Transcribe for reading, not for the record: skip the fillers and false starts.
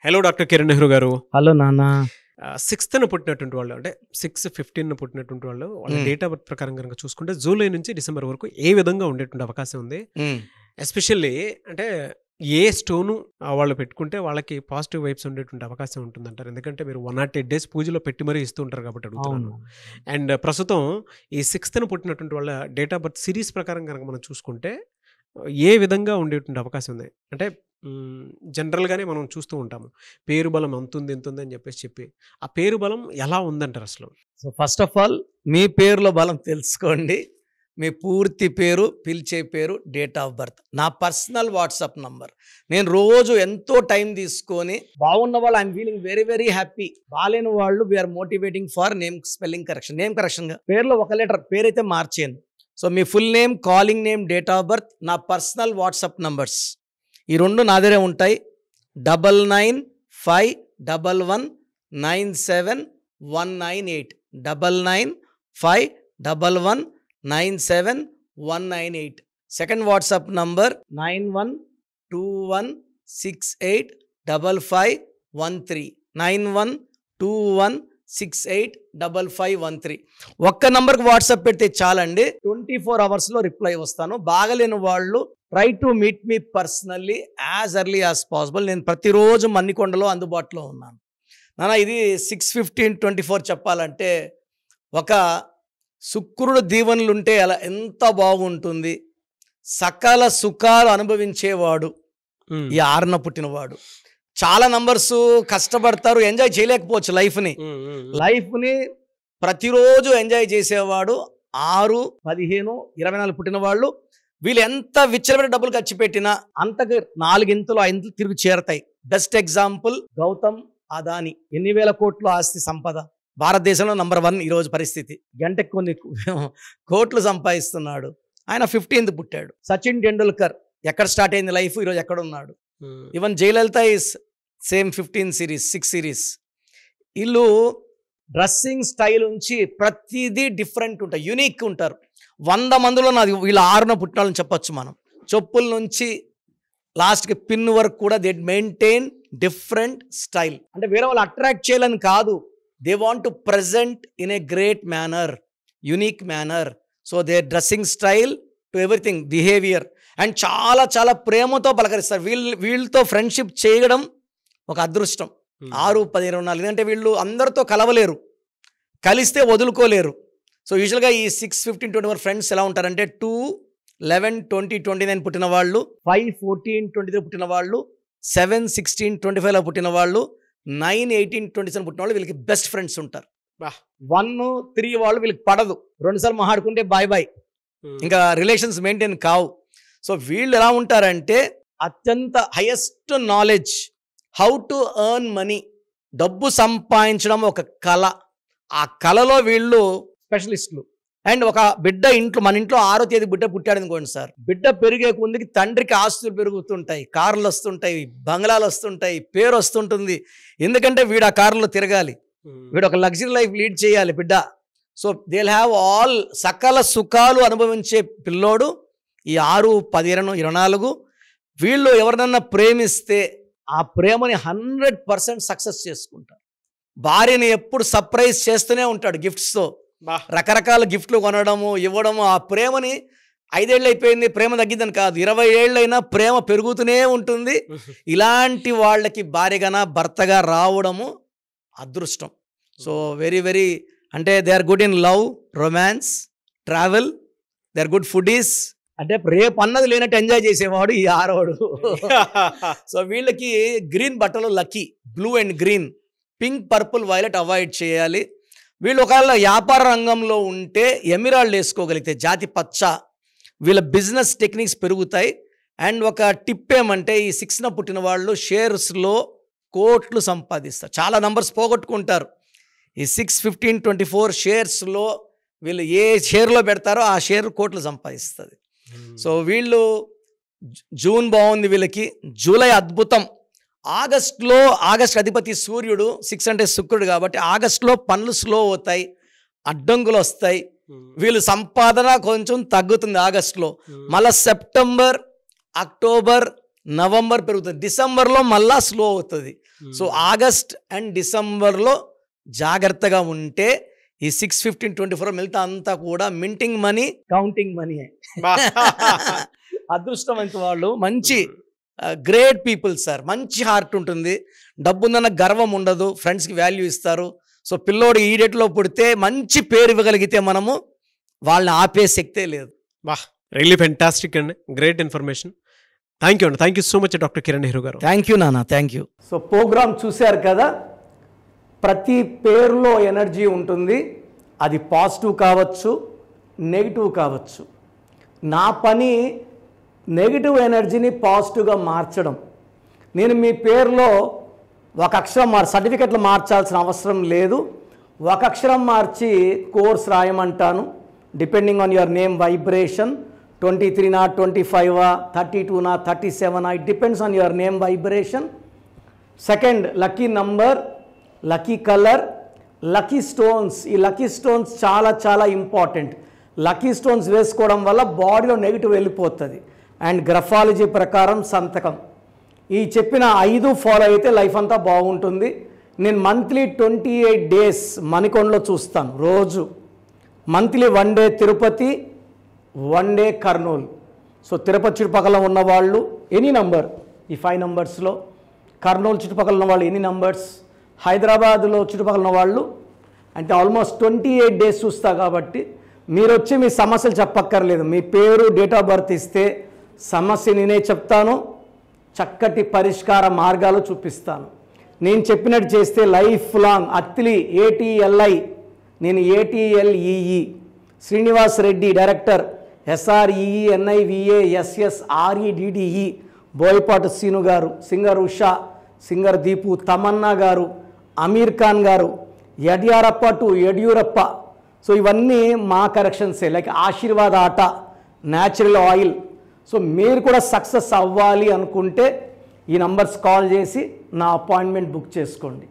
Hello doctor Kiran Nehru గారు. Hello నాన్న. 6th పుట్టినటువంటి వాళ్ళు, అంటే 6/15 పుట్టినటువంటి వాళ్ళు, వాళ్ళ డేట్ ఆఫ్ బర్త్ ప్రకారం కనుక చూసుకుంటే జూలై నుంచి డిసెంబర్ వరకు ఏ విధంగా ఉండేటువంటి అవకాశం ఉంది? ఎస్పెషల్లీ అంటే ఏ స్టోను వాళ్ళు పెట్టుకుంటే వాళ్ళకి పాజిటివ్ వైబ్స్ ఉండేటువంటి అవకాశం ఉంటుందంటారు? ఎందుకంటే మీరు 108 days పూజలో పెట్టి మరీ ఇస్తూ ఉంటారు కాబట్టి అడుగుతున్నాను. అండ్ ప్రస్తుతం ఈ 6th పుట్టినటువంటి వాళ్ళ డేట్ ఆఫ్ బర్త్ సిరీస్ ప్రకారం కనుక మనం చూసుకుంటే ఏ విధంగా ఉండేటువంటి అవకాశం ఉంది? అంటే జనరల్గానే మనం చూస్తూ ఉంటాము, పేరు బలం అంతుంది ఎంతుంది అని చెప్పి ఆ పేరు బలం ఎలా ఉందంటారు అసలు? సో ఫస్ట్ ఆఫ్ ఆల్ మీ పేరులో బలం తెలుసుకోండి. మీ పూర్తి పేరు, పిలిచే పేరు, డేట్ ఆఫ్ బర్త్, నా పర్సనల్ వాట్సాప్ నంబర్. నేను రోజు ఎంతో టైం తీసుకొని, బాగున్న వాళ్ళు I'm feeling very very happy, బాగాలేని వాళ్ళు we are motivating for name spelling correction. Name కరెక్షన్గా పేరులో ఒక లెటర్, పేరైతే మార్చేను. సో మీ full name, calling name, date of birth, నా పర్సనల్ వాట్సాప్ నంబర్స్ ఈ రెండు నా దగ్గరే ఉంటాయి. 9951197198 9951197198. Second WhatsApp number 9121685513 9121685513. ఒక్క నంబర్కి వాట్సాప్ పెడితే చాలండి, 24 hours రిప్లై వస్తాను. బాగలేని వాళ్ళు try to meet me personally as early as possible. నేను ప్రతిరోజు మన్నికొండలో అందుబాటులో ఉన్నాను. నాన్న ఇది 6/15/24 చెప్పాలంటే ఒక శుక్రుడు దీవెనలు ఉంటే అలా ఎంత బాగుంటుంది. సకల సుఖాలు అనుభవించేవాడు ఈ 6న పుట్టినవాడు. చాలా నంబర్స్ కష్టపడతారు, ఎంజాయ్ చేయలేకపోవచ్చు లైఫ్ని ప్రతిరోజు ఎంజాయ్ చేసేవాడు 6, 15, 24 పుట్టిన వాళ్ళు. వీళ్ళు ఎంత విచ్చలమైన డబ్బులు ఖర్చు పెట్టినా అంతకు 4 ఇంతలు 5 తిరిగి చేరతాయి. Best example Gautam Adani. ఎన్ని వేల కోట్లు ఆస్తి సంపద, భారతదేశంలో నంబర్ 1 ఈరోజు పరిస్థితి. గంటకు కొన్ని కోట్లు సంపాదిస్తున్నాడు. ఆయన 15th పుట్టాడు. సచిన్ టెండూల్కర్ ఎక్కడ స్టార్ట్ అయింది లైఫ్, ఈరోజు ఎక్కడ ఉన్నాడు. Even Jayalalithaa is same 15 series 6 series. వీళ్ళు డ్రెస్సింగ్ స్టైల్ నుంచి ప్రతిదీ డిఫరెంట్ ఉంటాయి, యూనిక్ ఉంటారు. 100 మందిలో నాది వీళ్ళ 6న పుట్టినాలని చెప్పొచ్చు మనం. చెప్పుల నుంచి లాస్ట్కి పిన్ వరకు కూడా దే మెయింటైన్ డిఫరెంట్ స్టైల్. అంటే వేరే వాళ్ళు అట్రాక్ట్ చేయాలని కాదు, they want to present in a great manner, unique manner. So they dressing style to everything, behaviour, and చాలా చాలా ప్రేమతో పలకరిస్తారు. వీళ్ళతో ఫ్రెండ్షిప్ చేయడం ఒక అదృష్టం. 6, 10, 24, ఎందుకంటే వీళ్ళు అందరితో కలవలేరు, కలిస్తే వదులుకోలేరు. సో యూజువల్గా ఈ 6/15/24 ఫ్రెండ్స్ ఎలా ఉంటారంటే 2, 11, 20, 29 పుట్టిన వాళ్ళు, 5, 14, 23 పుట్టిన వాళ్ళు, 7, 16, 25లో పుట్టిన వాళ్ళు, 9, 18, 27 పుట్టిన వాళ్ళు వీళ్ళకి బెస్ట్ ఫ్రెండ్స్ ఉంటారు. 1, 3 వాళ్ళు వీళ్ళకి పడదు, 2 సార్లు మాట్లాడుకుంటే బాయ్ బాయ్, ఇంకా రిలేషన్స్ మెయింటైన్ కావు. సో వీళ్ళు ఎలా ఉంటారంటే అత్యంత highest knowledge, how to earn money, డబ్బు సంపాదించడం ఒక కళ. ఆ కళలో వీళ్ళు స్పెషలిస్టులు. అండ్ ఒక బిడ్డ ఇంట్లో, మన ఇంట్లో 6వ తేదీ బిడ్డ పుట్టాడు అనుకోండి సార్, బిడ్డ పెరిగే కొందికి తండ్రికి ఆస్తులు పెరుగుతుంటాయి, కార్లు వస్తుంటాయి, బంగ్లాలు వస్తుంటాయి, పేరు వస్తుంటుంది. ఎందుకంటే వీడు ఆ కార్లో తిరగాలి, వీడు ఒక లగ్జరీ లైఫ్ లీడ్ చేయాలి బిడ్డ. So they will have all, సకల సుఖాలు అనుభవించే పిల్లోడు ఈ 6, 15, 24. వీళ్ళు ఎవరినన్నా ప్రేమిస్తే ఆ ప్రేమని 100% సక్సెస్ చేసుకుంటారు. భార్యని ఎప్పుడు సర్ప్రైజ్ చేస్తూనే ఉంటాడు గిఫ్ట్స్తో, రకరకాల గిఫ్ట్లు కొనడము, ఇవ్వడము. ఆ ప్రేమని 5 ఏళ్ళు అయిపోయింది ప్రేమ తగ్గిందని కాదు, 20 ఏళ్ళైనా ప్రేమ పెరుగుతూనే ఉంటుంది. ఇలాంటి వాళ్ళకి భార్యగానా భర్తగా రావడము అదృష్టం. సో వెరీ వెరీ, అంటే they are good in love, romance, travel, they are good foodies. అంటే రేపు అన్నది లేనట్టు ఎంజాయ్ చేసేవాడు ఈ 6వాడు. సో వీళ్ళకి గ్రీన్ బట్టలు lucky, blue and green, pink, purple, violet avoid చేయాలి. వీళ్ళు ఒకవేళ వ్యాపార రంగంలో ఉంటే ఎమిరాల్డ్ వేసుకోగలిగితే, జాతి పచ్చ, వీళ్ళ బిజినెస్ టెక్నిక్స్ పెరుగుతాయి. అండ్ ఒక టిప్ ఏమంటే ఈ 6న పుట్టిన వాళ్ళు షేర్స్లో కోట్లు సంపాదిస్తారు, చాలా నంబర్స్ పోగొట్టుకుంటారు. ఈ 6/15/24 షేర్స్లో వీళ్ళు ఏ షేర్లో పెడతారో ఆ షేర్ కోట్లు సంపాదిస్తుంది. సో వీళ్ళు జూన్ బాగుంది వీళ్ళకి, జూలై అద్భుతం. ఆగస్ట్ అధిపతి సూర్యుడు, 6 అంటే శుక్రుడు కాబట్టి ఆగస్టులో పనులు స్లో అవుతాయి, అడ్డంకులు వస్తాయి, వీళ్ళు సంపాదన కొంచెం తగ్గుతుంది ఆగస్టులో. మళ్ళీ సెప్టెంబర్, అక్టోబర్, నవంబర్ పెరుగుతుంది, డిసెంబర్లో మళ్ళా స్లో అవుతుంది. సో ఆగస్ట్ అండ్ డిసెంబర్లో జాగ్రత్తగా ఉంటే ఈ 6/15/24 మిగతా అంతా కూడా మింటింగ్ మనీ, కౌంటింగ్ మనీ. అదృష్టవంత వాళ్ళు, మంచి గ్రేట్ పీపుల్ సార్, మంచి హార్ట్ ఉంటుంది, డబ్బుందన్న గర్వం ఉండదు, ఫ్రెండ్స్కి వాల్యూ ఇస్తారు. సో పిల్లోడు ఈ డేట్లో పుడితే మంచి పేరు ఇవ్వగలిగితే మనము వాళ్ళని ఆపే శక్తే లేదు. రియల్లీ ఫెంటాస్టిక్ అండి, గ్రేట్ ఇన్ఫర్మేషన్. థ్యాంక్ యూ అండి, thank you so much doctor Kiran Nehru గారు. థ్యాంక్ యూ నాన్న, థ్యాంక్ యూ. సో ప్రోగ్రామ్ చూశారు కదా, ప్రతి పేరులో ఎనర్జీ ఉంటుంది. అది పాజిటివ్ కావచ్చు, నెగిటివ్ కావచ్చు. నా పని నెగిటివ్ ఎనర్జీని పాజిటివ్గా మార్చడం. నేను మీ పేరులో ఒక అక్షరం సర్టిఫికెట్లు మార్చాల్సిన అవసరం లేదు. ఒక అక్షరం మార్చి కోర్స్ రాయమంటాను. Depending on your name vibration, 23 25 32 37, it depends on your name vibration. Second, lucky number, lucky colour, lucky stones. ఈ లక్కీ స్టోన్స్ చాలా చాలా ఇంపార్టెంట్. లక్కీ స్టోన్స్ వేసుకోవడం వల్ల బాడీలో నెగిటివ్ వెళ్ళిపోతుంది. అండ్ గ్రఫాలజీ ప్రకారం సంతకం. ఈ చెప్పిన 5 ఫాలో అయితే లైఫ్ అంతా బాగుంటుంది. నేను మంత్లీ 28 డేస్ మణికొండలో చూస్తాను రోజు. Monthly 1 day Tirupati, 1 day Kurnool. So Tirupati చుట్టుపక్కల ఉన్నవాళ్ళు ఎనీ నంబర్, ఈ 5 నంబర్స్లో, కర్నూలు చుట్టుపక్కల ఉన్న వాళ్ళు ఎనీ నంబర్స్, హైదరాబాద్లో చుట్టుపక్కల ఉన్న వాళ్ళు అంటే ఆల్మోస్ట్ 28 డేస్ చూస్తా. కాబట్టి మీరు వచ్చి మీ సమస్యలు చెప్పక్కర్లేదు, మీ పేరు, డేట్ ఆఫ్ బర్త్ ఇస్తే సమస్య నేనే చెప్తాను, చక్కటి పరిష్కార మార్గాలు చూపిస్తాను. నేను చెప్పినట్టు చేస్తే లైఫ్ లాంగ్. అత్తిలి ATLI, నేను ATLEE, Srinivas Reddy director, SREENIVASSREDDE, Boyapati Seenu గారు, సింగర్ ఉషా, సింగర్ దీపు, తమన్నా గారు, అమీర్ ఖాన్ గారు, యడ్యారప్ప టు యడ్యూరప్ప. సో ఇవన్నీ మా కరెక్షన్సే. లైక్ ఆశీర్వాద్ ఆట, న్యాచురల్ ఆయిల్. సో మీరు కూడా సక్సెస్ అవ్వాలి అనుకుంటే ఈ నంబర్స్ కాల్ చేసి నా అపాయింట్మెంట్ బుక్ చేసుకోండి.